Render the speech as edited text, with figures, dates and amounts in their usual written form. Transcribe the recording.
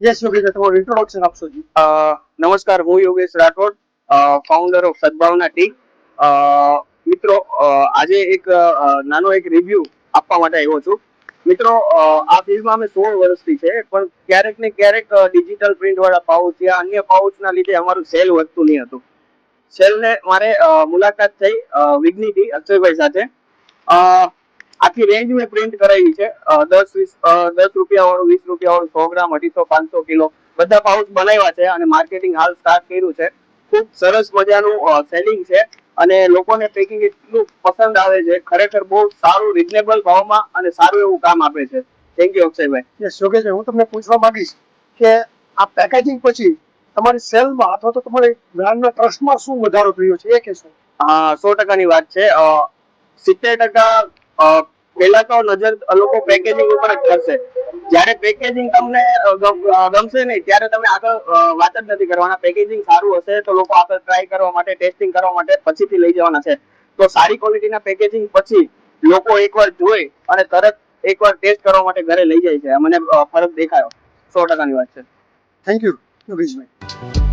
Yes Yogesh, તમારું introduction આપશો જી. નમસ્કાર, હું Yogesh Rathod, founder of Sadbhavna tea. મિત્રો, આજે એક નાનો એક રિવ્યુ આપવા માટે આવ્યો છું. મિત્રો, આ ફિલ્ડમાં અમે 16 વર્ષથી છે, પણ ક્યારેક ને ક્યારેક ડિજિટલ પ્રિન્ટ વાળા પાઉચ યા અન્ય પાઉચના લીધે અમારું સેલ વધતું નહીં હતું. સેલને મારે મુલાકાત થઈ વિઘ્નિટી અક્ષયભાઈ સાથે. આખી રેન્જ મેં પ્રિન્ટ કરાવી છે. 10 રૂપિયા વાળું, 20 રૂપિયા વાળું, 100 ગ્રામ, 250, 500 કિલો બધા પાઉચ બનાવ્યા છે અને માર્કેટિંગ હાલ સ્ટાર્ટ કર્યું છે. ખૂબ સરસ મજાનું સેલિંગ છે અને લોકોને પેકિંગ એટલું પસંદ આવે છે. ખરેખર બહુ સારું રીઝનેબલ ભાવમાં અને સારું એવું કામ આપે છે. થેન્ક યુ અક્ષયભાઈ. યસ યોગેશ, હું તમને પૂછવા માંગીશ કે આ પેકેજિંગ પછી તમારી સેલમાં અથવા તો તમારી બ્રાન્ડના ટ્રસ્ટમાં શું વધારો થયો છે એ કહેશો? 100%ની વાત છે. 70% પહેલા તો નજર લોકો પેકેજિંગ ઉપર જ કરશે. જ્યારે પેકેજિંગ તમને ગમશે નહીં ત્યારે તમે આગળ વાત જ નથી કરવાના. પેકેજિંગ સારું હશે તો લોકો આગળ ટ્રાય કરવા માટે, ટેસ્ટિંગ કરવા માટે પછીથી લઈ જવાના છે. તો સારી ક્વોલિટીના પેકેજિંગ પછી લોકો એકવાર જોઈ અને તરત એકવાર ટેસ્ટ કરવા માટે ઘરે લઈ જાય છે. મને ફરક દેખાયો. 100%ની વાત છે. Thank you Yogeshbhai.